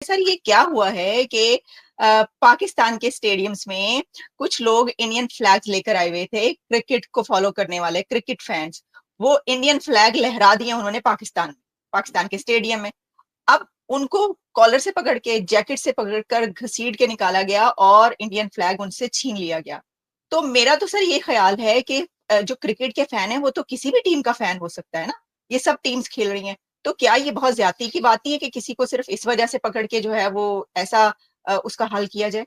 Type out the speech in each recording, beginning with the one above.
Sir ये क्या हुआ है कि पाकिस्तान के स्टेडियम्स में कुछ लोग इंडियन फ्लैग्स लेकर आए हुए थे, क्रिकेट को फॉलो करने वाले क्रिकेट फैंस, वो इंडियन फ्लैग लहरा दिए उन्होंने पाकिस्तान के स्टेडियम में। अब उनको कॉलर से पकड़ के, जैकेट से पकड़कर घसीट के निकाला गया और इंडियन फ्लैग उनसे छीन लिया गया। तो मेरा तो सर ये ख्याल है कि जो क्रिकेट के फैन है वो तो किसी भी टीम का फैन हो सकता है ना। ये सब टीम्स खेल रही हैं, तो क्या ये बहुत ज्यादती की बात नहीं है कि किसी को सिर्फ इस वजह से पकड़ के जो है वो ऐसा उसका हल किया जाए।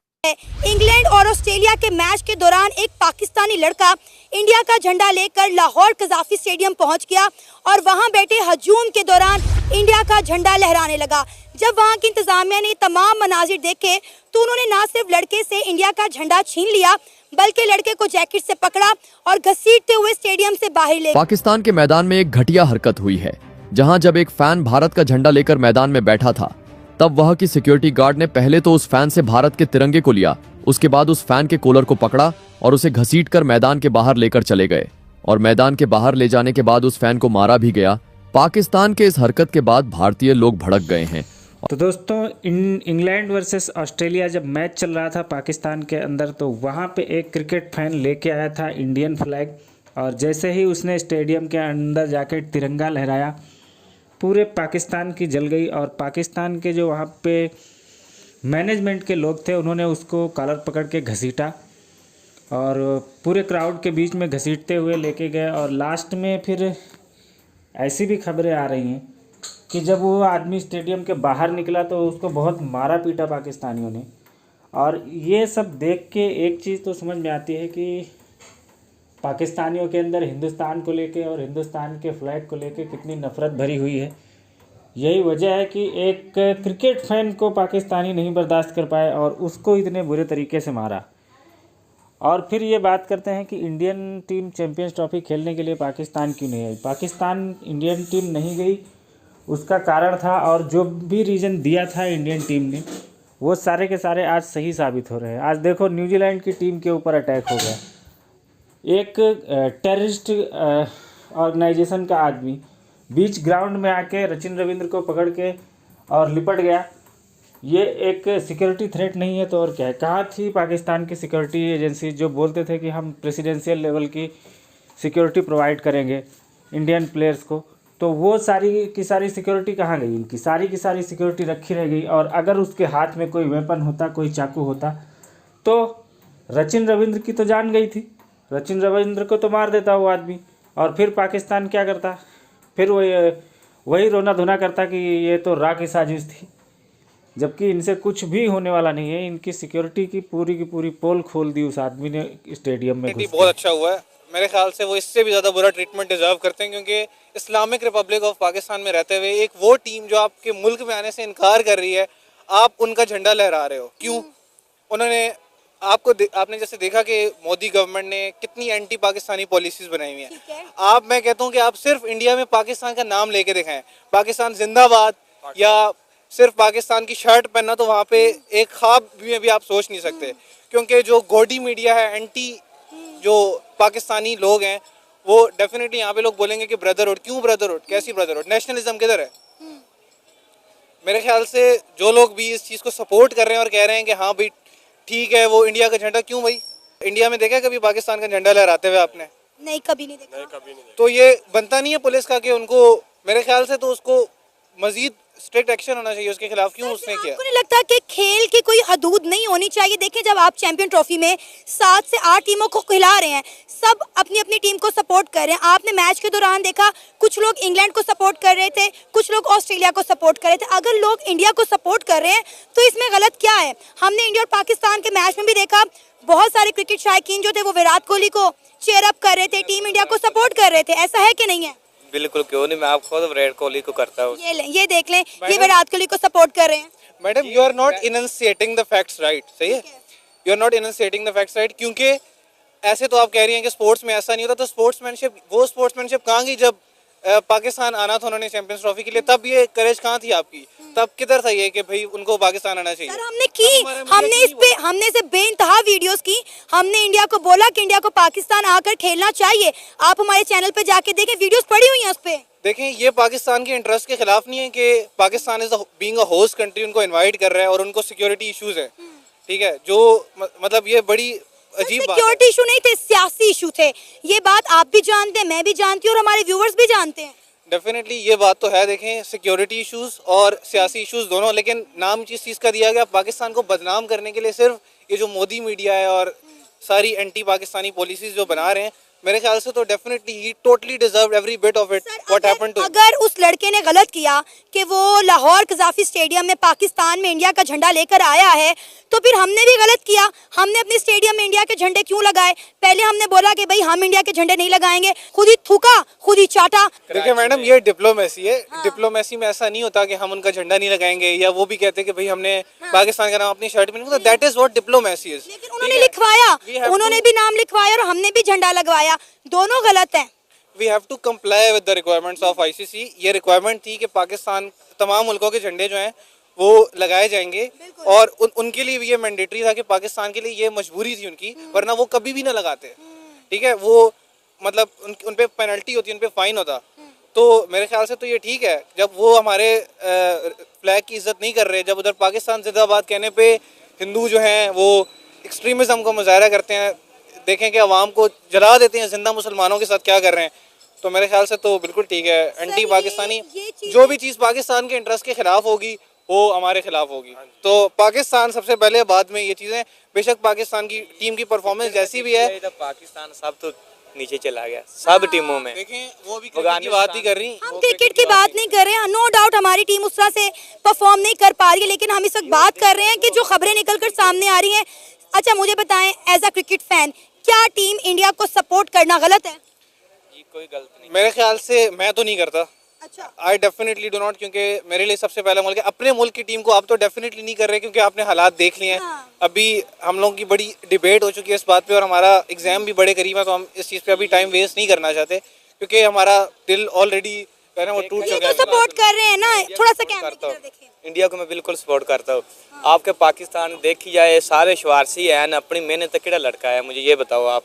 इंग्लैंड और ऑस्ट्रेलिया के मैच के दौरान एक पाकिस्तानी लड़का इंडिया का झंडा लेकर लाहौर कज़ाफी स्टेडियम पहुंच गया और वहां बैठे हजूम के दौरान इंडिया का झंडा लहराने लगा। जब वहां की इंतजामिया ने तमाम मनाजिर देखे तो उन्होंने न सिर्फ लड़के से इंडिया का झंडा छीन लिया बल्कि लड़के को जैकेट से पकड़ा और घसीटते हुए स्टेडियम से बाहर ले। पाकिस्तान के मैदान में एक घटिया हरकत हुई है, जहां जब एक फैन भारत का झंडा लेकर मैदान में बैठा था तब वहां की सिक्योरिटी गार्ड ने पहले तो उस फैन से भारत के तिरंगे को लिया, उसके बाद उस फैन के कॉलर को पकड़ा और उसे घसीटकर मैदान के बाहर लेकर चले गए और मैदान के बाहर ले जाने के बाद उस फैन को मारा भी गया। पाकिस्तान के इस हरकत के बाद भारतीय लोग भड़क गए हैं। तो दोस्तों, इंग्लैंड वर्सेस ऑस्ट्रेलिया जब मैच चल रहा था पाकिस्तान के अंदर, तो वहाँ पे एक क्रिकेट फैन लेके आया था इंडियन फ्लैग और जैसे ही उसने स्टेडियम के अंदर जाके तिरंगा लहराया, पूरे पाकिस्तान की जल गई। और पाकिस्तान के जो वहाँ पे मैनेजमेंट के लोग थे उन्होंने उसको कॉलर पकड़ के घसीटा और पूरे क्राउड के बीच में घसीटते हुए लेके गए। और लास्ट में फिर ऐसी भी खबरें आ रही हैं कि जब वो आदमी स्टेडियम के बाहर निकला तो उसको बहुत मारा पीटा पाकिस्तानियों ने। और ये सब देख के एक चीज़ तो समझ में आती है कि पाकिस्तानियों के अंदर हिंदुस्तान को लेके और हिंदुस्तान के फ्लैग को लेके कितनी नफ़रत भरी हुई है। यही वजह है कि एक क्रिकेट फैन को पाकिस्तानी नहीं बर्दाश्त कर पाए और उसको इतने बुरे तरीके से मारा। और फिर ये बात करते हैं कि इंडियन टीम चैम्पियंस ट्रॉफी खेलने के लिए पाकिस्तान क्यों नहीं आई। पाकिस्तान इंडियन टीम नहीं गई, उसका कारण था, और जो भी रीज़न दिया था इंडियन टीम ने वो सारे के सारे आज सही साबित हो रहे हैं। आज देखो, न्यूजीलैंड की टीम के ऊपर अटैक हो गया, एक टेररिस्ट ऑर्गेनाइजेशन का आदमी बीच ग्राउंड में आके सचिन रविंद्र को पकड़ के और लिपट गया। ये एक सिक्योरिटी थ्रेट नहीं है तो और क्या है। कहाँ थी पाकिस्तान की सिक्योरिटी एजेंसी जो बोलते थे कि हम प्रेसिडेंशियल लेवल की सिक्योरिटी प्रोवाइड करेंगे इंडियन प्लेयर्स को? तो वो सारी की सारी सिक्योरिटी कहाँ गई? इनकी सारी की सारी सिक्योरिटी रखी रह गई। और अगर उसके हाथ में कोई वेपन होता, कोई चाकू होता, तो सचिन रविंद्र की तो जान गई थी, सचिन रविंद्र को तो मार देता वो आदमी। और फिर पाकिस्तान क्या करता? फिर वही रोना धोना करता कि ये तो रा की साजिश थी, जबकि इनसे कुछ भी होने वाला नहीं है। इनकी सिक्योरिटी की पूरी पोल खोल दी उस आदमी ने स्टेडियम में। बहुत अच्छा हुआ है, मेरे ख्याल से वो इससे भी ज़्यादा बुरा ट्रीटमेंट डिजर्व करते हैं, क्योंकि इस्लामिक रिपब्लिक ऑफ पाकिस्तान में रहते हुए एक वो टीम जो आपके मुल्क में आने से इनकार कर रही है, आप उनका झंडा लहरा रहे हो क्यों? उन्होंने आपने जैसे देखा कि मोदी गवर्नमेंट ने कितनी एंटी पाकिस्तानी पॉलिसीज बनाई हुई हैं। मैं कहता हूँ कि आप सिर्फ इंडिया में पाकिस्तान का नाम लेके दिखाएं, पाकिस्तान जिंदाबाद, या सिर्फ पाकिस्तान की शर्ट पहनना, तो वहाँ पे एक ख्वाब में भी आप सोच नहीं सकते। क्योंकि जो गॉडी मीडिया है, एंटी जो पाकिस्तानी लोग हैं, वो डेफिनेटली यहाँ पे लोग बोलेंगे कि ब्रदरहुड। क्यों ब्रदरहुड? कैसी ब्रदरहुड? नेशनलिज्म किधर है? मेरे ख्याल से जो लोग भी इस चीज़ को सपोर्ट कर रहे हैं और कह रहे हैं कि हाँ भाई ठीक है वो इंडिया का झंडा, क्यों भाई इंडिया में देखा कभी पाकिस्तान का झंडा लहराते हुए आपने? नहीं, कभी नहीं देखा। तो ये बनता नहीं है पुलिस का कि उनको, मेरे ख्याल से तो उसको मजीद स्ट्रिक्ट एक्शन होना चाहिए उसके खिलाफ। क्यों उसने किया? आपको नहीं लगता कि खेल की कोई हदूद नहीं होनी चाहिए? देखिए, जब आप चैंपियन ट्रॉफी में 7 से 8 टीमों को खिला रहे हैं, सब अपनी अपनी टीम को सपोर्ट कर रहे हैं। आपने मैच के दौरान देखा, कुछ लोग इंग्लैंड को सपोर्ट कर रहे थे, कुछ लोग ऑस्ट्रेलिया को सपोर्ट कर रहे थे। अगर लोग इंडिया को सपोर्ट कर रहे हैं तो इसमें गलत क्या है? हमने इंडिया और पाकिस्तान के मैच में भी देखा, बहुत सारे क्रिकेट शायकीन जो थे वो विराट कोहली को चेयर अप कर रहे थे, टीम इंडिया को सपोर्ट कर रहे थे। ऐसा है कि नहीं है? बिल्कुल, क्यों नहीं, मैं आप खुद विराट कोहली को करता हूँ। ये देख लें, ये विराट कोहली को सपोर्ट कर रहे हैं। Madam, you are not enunciating the facts right. सही है, you are not enunciating the facts right, क्योंकि ऐसे तो आप कह रही हैं कि स्पोर्ट्स में ऐसा नहीं होता, तो स्पोर्ट्समैनशिप, वो स्पोर्ट्समैनशिप कहाँ गई जब पाकिस्तान आना था उन्होंने चैंपियंस ट्रॉफी के लिए, तब ये करेज कहाँ थी आपकी? तब किधर था ये कि भाई उनको पाकिस्तान आना चाहिए? सर हमने की, हमने इस पे बेइंतहा वीडियोस की, हमने इंडिया को बोला कि इंडिया को पाकिस्तान आकर खेलना चाहिए। आप हमारे चैनल पे जाके देखें, वीडियोस पड़ी हुई हैं उस पे। देखें, ये पाकिस्तान के इंटरेस्ट के खिलाफ नहीं है कि Pakistan is being a host country उनको इनवाइट कर रहा है और उनको सिक्योरिटी इश्यूज है, ठीक है, जो मतलब ये बड़ी अजीब बात है। सिक्योरिटी इशू नहीं थे, सियासी इशू थे। ये बात आप भी जानते हैं, मैं भी जानती हूँ और हमारे व्यूवर्स भी जानते हैं। डेफिनेटली ये बात तो है। देखें, सिक्योरिटी इश्यूज और सियासी इश्यूज दोनों, लेकिन नाम जिस चीज़ का दिया गया पाकिस्तान को बदनाम करने के लिए, सिर्फ ये जो मोदी मीडिया है और सारी एंटी पाकिस्तानी पॉलिसीज जो बना रहे हैं, मेरे ख्याल से तो डेफिनेटली ही totally deserve every bit of it what happened to. अगर उस लड़के ने गलत किया कि वो लाहौर कज़ाफी स्टेडियम में पाकिस्तान में इंडिया का झंडा लेकर आया है, तो फिर हमने भी गलत किया। हमने अपने स्टेडियम में इंडिया के झंडे क्यों लगाए? पहले हमने बोला कि भाई हम इंडिया के झंडे नहीं लगाएंगे, खुद ही थूका, खुद ही चाटा। देखिए मैडम, ये डिप्लोमेसी है। डिप्लोमेसी में ऐसा नहीं होता कि हम उनका झंडा नहीं लगाएंगे, या वो भी कहते कि भाई हमने पाकिस्तान का नाम अपनी शर्ट में नहीं, that is what diplomacy is. लेकिन उन्होंने लिखवाया, उन्होंने भी नाम लिखवाया और हमने भी झंडा लगवाया, दोनों गलत हैं। We have to comply with the requirements of ICC. ये रिक्वायरमेंट थी कि पाकिस्तान तमाम मुल्कों के झंडे जो हैं वो लगाए जाएंगे, और उनके लिए भी ये मैंडेटरी था कि पाकिस्तान के लिए ये मजबूरी थी उनकी, वरना वो कभी भी ना लगाते, ठीक है। वो मतलब उन पे पेनल्टी होती, उन पे फाइन होता। तो मेरे ख्याल से तो ये ठीक है, जब वो हमारे फ्लैग की इज्जत नहीं कर रहे, जब उधर पाकिस्तान जिंदाबाद कहने पे हिंदू जो हैं वो एक्सट्रीमिज्म का मुजाहरा करते हैं, देखें कि अवाम को जला देते हैं, जिंदा मुसलमानों के साथ क्या कर रहे हैं, तो मेरे ख्याल से तो बिल्कुल ठीक है। एंटी पाकिस्तानी जो भी चीज़ पाकिस्तान के इंटरेस्ट के खिलाफ होगी वो हमारे खिलाफ होगी। तो पाकिस्तान सबसे पहले, बाद में ये चीज़ें। बेशक पाकिस्तान की टीम की परफॉर्मेंस जैसी भी है, पाकिस्तान सब तो नीचे चला गया सब टीमों में। देखें वो भी क्रिकेट की बात ही कर रही, हम क्रिकेट की बात नहीं कर रहे हैं। नो डाउट हमारी टीम उस तरह से परफॉर्म नहीं कर पा रही है, लेकिन हम इस वक्त बात कर रहे हैं कि जो खबरें निकल कर सामने आ रही हैं। अच्छा मुझे बताएं, एज अ क्रिकेट फैन, क्या टीम इंडिया को सपोर्ट करना गलत है? ये कोई गलत नहीं। मेरे ख्याल से मैं तो नहीं करता। अच्छा, आई डेफिनेटली डू नॉट, क्योंकि मेरे लिए सबसे पहला मुल्क है। अपने मुल्क की टीम को आप तो डेफिनेटली नहीं कर रहे, क्योंकि आपने हालात देख लिए हैं। हाँ। अभी हम लोगों की बड़ी डिबेट हो चुकी है इस बात पे, और हमारा एग्जाम भी बड़े करीब है, तो हम इस चीज़ पे अभी टाइम वेस्ट नहीं करना चाहते, क्योंकि हमारा दिल ऑलरेडी वो टूट ये चुका तो है। सपोर्ट कर रहे हैं ना, थोड़ा सा कैमरे की करता हूँ, तरफ देखिए। इंडिया को मैं बिल्कुल सपोर्ट करता हूँ। आपके पाकिस्तान देखी जाए सारे शवारसी हैं, अपनी मेहनत किड़ा लड़का है, मुझे ये बताओ आप।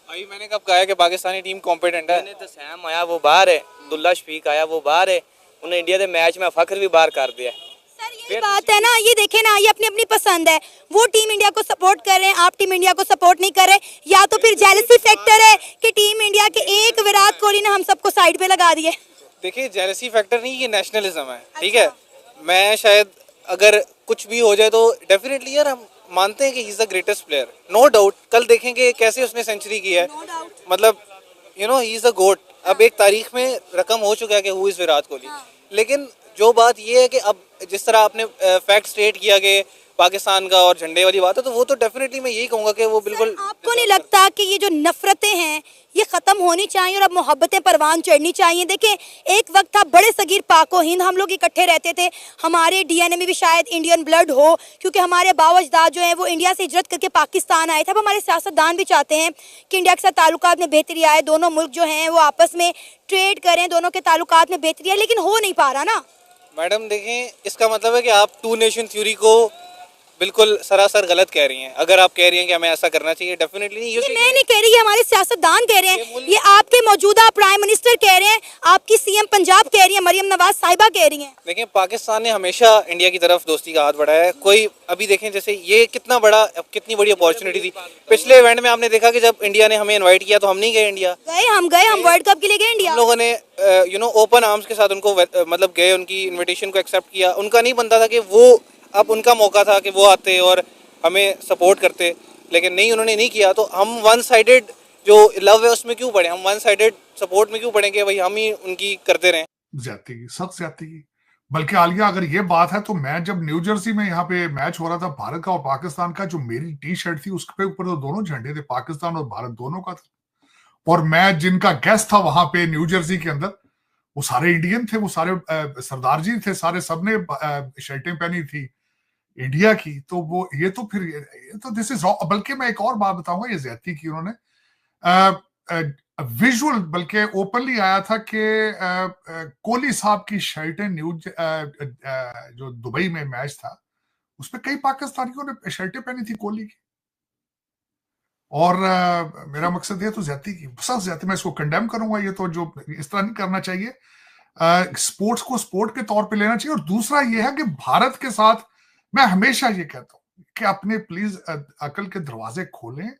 भाई मैंने कब कहा है कि पाकिस्तानी टीम कॉम्पिटेंट है? मैंने तो सैम आया वो बाहर है, अब्दुल्ला शफीक आया वो बाहर है, उन्हें इंडिया के मैच में फखर भी बाहर कर दिया। सर यही बात है ना, ये देखें ना, ये अपनी अपनी पसंद है। वो टीम इंडिया को सपोर्ट कर रहे हैं, आप टीम इंडिया को सपोर्ट नहीं कर रहे, या तो फिर जेलसी फैक्टर है कि टीम इंडिया के एक विराट कोहली ने हम सबको साइड पे लगा दिए। देखिए, जेलसी फैक्टर नहीं, ये नेशनलिज्म है, ठीक है। मैं शायद अगर कुछ भी हो जाए तो डेफिनेटली यार हम मानते हैं कि he is the greatest player, no doubt. कल देखेंगे कैसे उसने सेंचुरी की है, मतलब you know he is the GOAT. अब एक तारीख में रकम हो चुका है कि हु इज विराट कोहली। लेकिन जो बात ये है कि अब जिस तरह आपने फैक्ट स्टेट किया कि पाकिस्तान का और झंडे वाली बात है, तो वो तो डेफिनेटली मैं यही कहूँगा कि वो बिल्कुल। आपको नहीं लगता कि ये जो नफरतें हैं ये खत्म होनी चाहिए और अब मोहब्बतें परवान चढ़नी चाहिए? देखें, एक वक्त था बड़े सगीर पाको हिंद, हम लोग इकट्ठे रहते थे, हमारे डीएनए में भी शायद इंडियन ब्लड हो, क्योंकि हमारे बावजदाद जो है वो इंडिया से हिजरत करके पाकिस्तान आए थे। अब हमारे सियासतदान भी चाहते हैं कि इंडिया के साथ ताल्लुकात में बेहतरी आए, दोनों मुल्क जो हैं वो आपस में ट्रेड करें, दोनों के ताल्लुकात में बेहतरी आए, लेकिन हो नहीं पा रहा ना। मैडम देखें, इसका मतलब है कि आप टू नेशन थ्योरी को बिल्कुल सरासर गलत कह रही हैं। अगर आप कह रही हैं कि हमें ऐसा करना चाहिए, डेफिनेटली नहीं। ये मैं नहीं कह रही, ये हमारे सियासतदान कह रहे हैं, ये आपके मौजूदा प्राइम मिनिस्टर कह रहे हैं, आपकी सीएम पंजाब कह रही है, मरियम नवाज साहिबा कह रही हैं। देखें, पाकिस्तान ने हमेशा इंडिया की तरफ दोस्ती का हाथ बढ़ाया है। कोई अभी देखें, जैसे ये कितनी बड़ी अपॉर्चुनिटी थी। पिछले इवेंट में आपने देखा कि जब इंडिया ने हमें इन्वाइट किया तो हम नहीं गए इंडिया, हम वर्ल्ड कप के लिए गए इंडिया। हम लोगों ने ओपन आर्म्स के साथ उनको मतलब गए, उनकी इन्विटेशन को एक्सेप्ट किया। उनका नहीं बनता था कि वो, अब उनका मौका था कि वो आते और हमें सपोर्ट करते, लेकिन नहीं, उन्होंने नहीं किया। तो हम वन साइडेड जो लव है उसमें क्यों पड़े, हम वन साइडेड सपोर्ट में क्यों पड़ेंगे? भाई हम ही उनकी करते रहें। ज्यादती की, सख्त ज्यादती की। बल्कि आलिया, अगर ये बात है तो मैं जब न्यू जर्सी में यहाँ पे मैच हो रहा था भारत का और पाकिस्तान का, जो मेरी टी शर्ट थी उसके ऊपर तो दोनों झंडे थे, पाकिस्तान और भारत दोनों का था। और मैं जिनका गेस्ट था वहां पे न्यू जर्सी के अंदर, वो सारे इंडियन थे, वो सारे सरदार जी थे, सारे सबने शर्टें पहनी थी इंडिया की। तो वो ये तो फिर ये तो दिस इज, बल्कि मैं एक और बात बताऊंगा, ये ज्यादती की उन्होंने। विजुअल बल्कि ओपनली आया था कि कोहली साहब की शर्टें न्यूज जो दुबई में मैच था उसमें कई पाकिस्तानियों ने शर्टें पहनी थी कोहली की। और मेरा मकसद ये तो ज्यादती की सख्त ज्यादती, मैं इसको कंडेम करूंगा, ये तो जो इस तरह नहीं करना चाहिए। स्पोर्ट्स को स्पोर्ट के तौर पे लेना चाहिए। और दूसरा ये है कि भारत के साथ मैं हमेशा ये कहता हूं कि अपने प्लीज अकल के दरवाजे खोलें।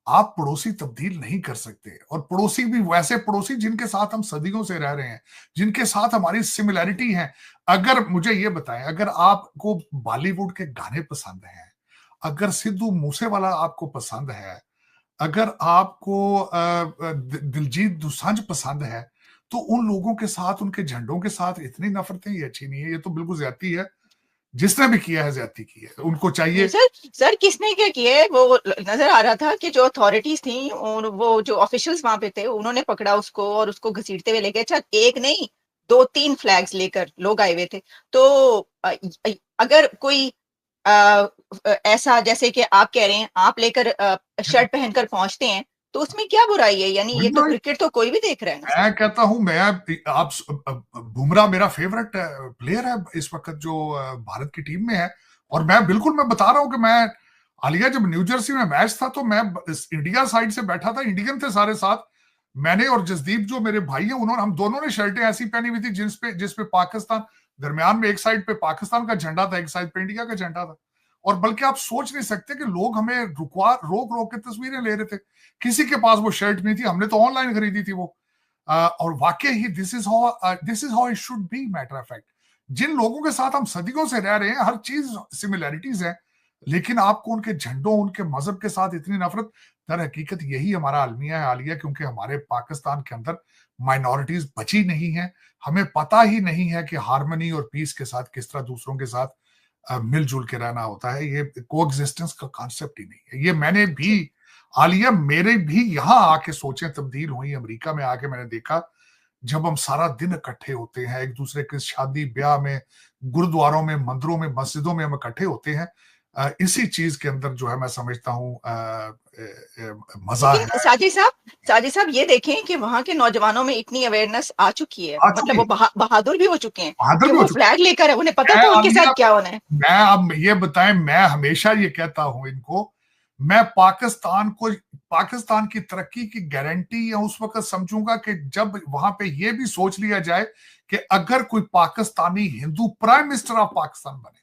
आप पड़ोसी तब्दील नहीं कर सकते, और पड़ोसी भी वैसे पड़ोसी जिनके साथ हम सदियों से रह रहे हैं, जिनके साथ हमारी सिमिलैरिटी है। अगर मुझे ये बताएं, अगर आपको बॉलीवुड के गाने पसंद हैं, अगर सिद्धू मूसेवाला आपको पसंद है, अगर आपको दिलजीत दोसांझ पसंद है, तो उन लोगों के साथ, उनके झंडों के साथ इतनी नफरतें, ये अच्छी नहीं है। ये तो बिल्कुल ज्यादती है, जिसने भी किया है ज्यादती की है। उनको चाहिए। सर किसने क्या किया है? वो नजर आ रहा था कि जो अथॉरिटीज थी और वो जो ऑफिशियल्स वहां पे थे उन्होंने पकड़ा उसको और उसको घसीटते हुए लेके, अच्छा एक नहीं 2-3 फ्लैग्स लेकर लोग आए हुए थे। तो अगर कोई ऐसा जैसे कि आप कह रहे हैं आप लेकर शर्ट पहनकर पहुंचते हैं तो उसमें क्या बुराई है? यानी ये तो क्रिकेट तो कोई भी देख रहा है ना। मैं कहता हूं, आप बुमराह मेरा फेवरेट प्लेयर है इस वक्त जो भारत की टीम में है। और मैं बता रहा हूं कि मैं हालिया जब न्यू जर्सी में मैच था तो मैं इंडिया साइड से बैठा था, इंडियन थे सारे साथ। मैंने और जसदीप जो मेरे भाई हैं, हम दोनों ने शर्टें ऐसी पहनी हुई थी जिसपे पाकिस्तान, दरमियान में एक साइड पे पाकिस्तान का झंडा था, एक साइड पे इंडिया का झंडा था। और बल्कि आप सोच नहीं सकते कि लोग हमें रोक के तस्वीरें ले रहे थे। किसी के पास वो शर्ट नहीं थी, हमने तो ऑनलाइन खरीदी थी वो। और वाकई ही this is how it should be. Matter of fact, जिन लोगों के साथ हम सदियों से रह रहे हैं, हर चीज सिमिलैरिटीज है, लेकिन आपको उनके झंडों, उनके मजहब के साथ इतनी नफरत। दर हकीकत यही हमारा अलमिया है आलिया, क्योंकि हमारे पाकिस्तान के अंदर माइनॉरिटीज बची नहीं है। हमें पता ही नहीं है कि हार्मनी और पीस के साथ किस तरह दूसरों के साथ मिलजुल के रहना होता है। ये कोएग्जिस्टेंस का कॉन्सेप्ट ही नहीं है। ये मैंने भी आलिया, मेरे भी यहां आके सोचें तब्दील हुई। अमेरिका में आके मैंने देखा, जब हम सारा दिन इकट्ठे होते हैं एक दूसरे के शादी ब्याह में, गुरुद्वारों में, मंदिरों में, मस्जिदों में हम इकट्ठे होते हैं, इसी चीज के अंदर जो है मैं समझता हूं मजा है। साजिद साहब ये देखें कि वहां के नौजवानों में इतनी अवेयरनेस आ चुकी है, मतलब वो बहादुर भी हो चुके हैं कि वो फ्लैग लेकर, उन्हें पता था उनके साथ क्या होना है। मैं अब ये बताएं, मैं हमेशा ये कहता हूं इनको, मैं पाकिस्तान की तरक्की की गारंटी या उस वक्त समझूंगा कि जब वहां पे ये भी सोच लिया जाए कि अगर कोई Pakistani Hindu prime minister of Pakistan बने।